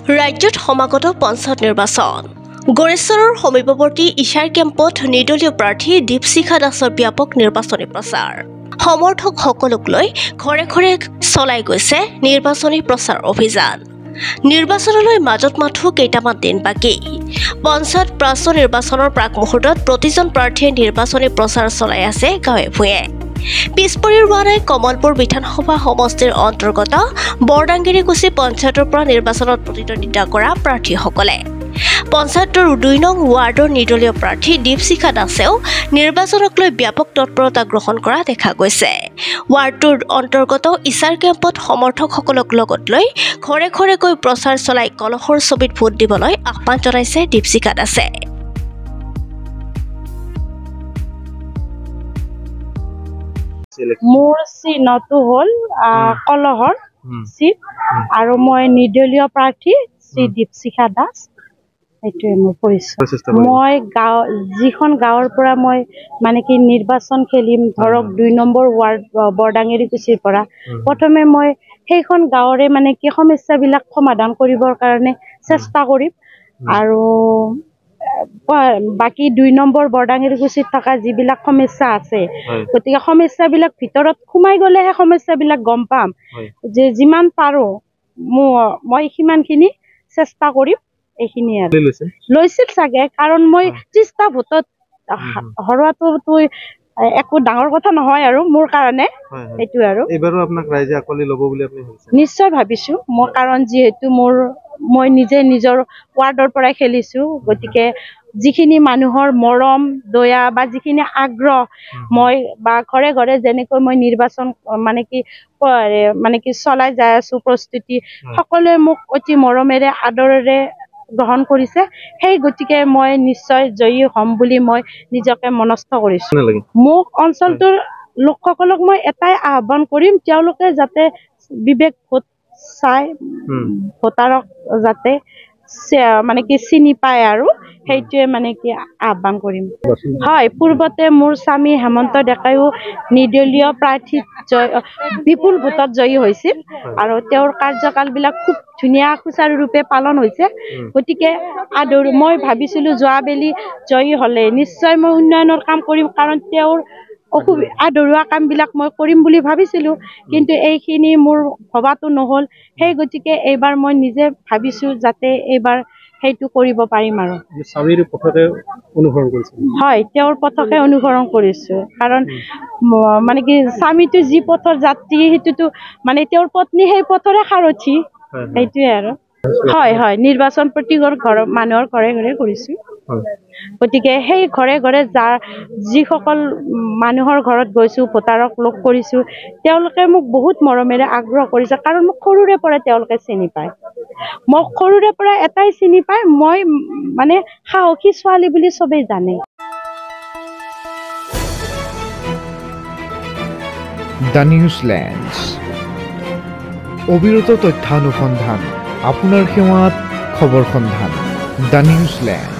ৰাজ্যত সমাগত পঞ্চায়ত নিৰ্বাচন গড়েশ্বৰৰ সমীপৱৰ্তী ইছাৰ কেম্পত নিৰ্দলীয় প্ৰাৰ্থী দীপশিখা দাসৰ ব্যাপক নিৰ্বাচনী প্ৰচাৰ সমৰ্থকসকলক লৈ ঘৰে ঘৰে চলাই গৈছে নিৰ্বাচনী প্ৰচাৰ অভিযান নিৰ্বাচনলৈ মাজত মাথো কেইটামান দিন বাকী পঞ্চায়ত প্ৰান্ত নিৰ্বাচনৰ প্ৰাক মুহূৰ্তত প্ৰতিজন প্ৰাৰ্থীয়ে নিৰ্বাচনী প্ৰচাৰ চলাই আছে গাঁৱে ভূঞে পিছপৰি ৰোৱা নাই কমলপুৰ বিধানসভা সমষ্টিৰ অন্তৰ্গত বৰডাংগিৰিকুছি পঞ্চায়তৰ পৰা নিৰ্বাচনত প্ৰতিদ্বন্দ্বিতা কৰা প্ৰাৰ্থীসকলে পঞ্চায়তৰ ২ নং ৱাৰ্ডৰ নিৰ্দলীয় প্ৰাৰ্থী দীপশিখা দাসেও নিৰ্বাচনক লৈ ব্যাপক তৎপৰতা গ্ৰহণ কৰা দেখা গৈছে ৱাৰ্ডটোৰ অন্তৰ্গত ইছাৰ কেম্পত সমৰ্থকসকলক লগত লৈ ঘৰে ঘৰে গৈ প্ৰচাৰ চলাই কলহৰ ছবিত ভোট দিবলৈ আহ্বান জনাইছে দীপশিখা দাসে মোৰ চিহ্নটো হ'ল কলহৰ চিট আৰু মই নিৰ্দলীয় প্ৰাৰ্থী শ্ৰী দীপশিখা দাস এইটোৱে মোৰ পৰিচয় মই যিখন গাঁৱৰ পৰা মই মানে কি নিৰ্বাচন খেলিম ধৰক ২ নম্বৰ ৱাৰ্ড বৰডাংগিৰিকুছিৰ পৰা প্ৰথমে মই সেইখন গাঁৱৰে মানে কি সমস্যাবিলাক সমাধান কৰিবৰ কাৰণে চেষ্টা কৰিম আৰু বাকি ২ নম্বৰ বৰডাংগিৰিকুছিত থকা যিবিলাক সমস্যা আছে গতিকে সমস্যাবিলাক ভিতৰত সোমাই গ'লেহে সমস্যাবিলাক গম পাম যে যিমান পাৰো মই সিমানখিনি চেষ্টা কৰিম এইখিনি আৰু লৈছিল চাগে কাৰণ মই ৩০টা ভোটত হৰোৱাটো একো ডাঙৰ কথা নহয় আৰু মোৰ কাৰণে এইটো আৰু এবাৰো আপোনাক ৰাইজে আকলি ল'ব বুলি আপুনি ভাবিছে নিশ্চয় ভাবিছো মই কাৰণ যিহেতু মই নিজে নিজৰ ৱাৰ্ডৰ পৰাই খেলিছো গতিকে যিখিনি মানুহৰ মৰম দয়া বা যিখিনি আগ্ৰহ মই বা ঘৰে ঘৰে যেনেকৈ মই নিৰ্বাচন মানে কি চলাই যাই আছো প্ৰস্তুতি সকলোৱে মোক অতি মৰমেৰে আদৰেৰে গ্ৰহণ কৰিছে সেই গতিকে মই নিশ্চয় জয়ী হ'ম বুলি মই নিজকে মনস্থ কৰিছো মোক অঞ্চলটোৰ লোকসকলক মই এটাই আহ্বান কৰিম তেওঁলোকে যাতে বিবেক ভোট চাই ভোটাৰক যাতে মানে কি চিনি পায় আৰু সেইটোৱে মানে কি আহ্বান কৰিম হয় পূৰ্বতে মোৰ স্বামী হেমন্ত ডেকাইও নিৰ্দলীয় প্ৰাৰ্থী বিপুল ভোটত জয়ী হৈছিল আৰু তেওঁৰ কাৰ্যকালবিলাক খুব ধুনীয়া সুচাৰুৰূপে পালন হৈছে গতিকে মই ভাবিছিলো যোৱাবেলি জয়ী হ'লে নিশ্চয় মই উন্নয়নৰ কাম কৰিম কাৰণ তেওঁৰ আদৰুৱা কামবিলাক মই কৰিম বুলি ভাবিছিলো কিন্তু এইখিনি মোৰ ভবাটো নহ'ল সেই গতিকে এইবাৰ মই নিজে ভাবিছো যাতে এইবাৰ সেইটো কৰিব পাৰিম আৰু স্বামীৰ পথতে অনুসৰণ কৰিছো হয় তেওঁৰ পথকে অনুসৰণ কৰিছো কাৰণ মানে কি স্বামীটো যি পথৰ যাত্ৰী সেইটোতো মানে তেওঁৰ পত্নী সেই পথৰে সাৰথি সেইটোৱে আৰু হয় হয় নিৰ্বাচন প্ৰতি ঘৰৰ মানুহৰ ঘৰে ঘৰে কৰিছো গতিকে সেই ঘৰে ঘৰে যিসকল মানুহৰ ঘৰত গৈছো ভোটাৰক লগ কৰিছো তেওঁলোকে মোক বহুত মৰমেৰে আগ্ৰহ কৰিছে কাৰণ মোক সৰুৰে পৰা তেওঁলোকে চিনি পায় মোক সৰুৰে পৰা এটাই চিনি পায় মই মানে সাহসী ছোৱালী বুলি চবেই জানে দ্য নিউজলেণ্ডছ অবিৰত তথ্যানুসন্ধান আপোনাৰ সেৱাত খবৰ সন্ধান দ্য নিউজলেণ্ড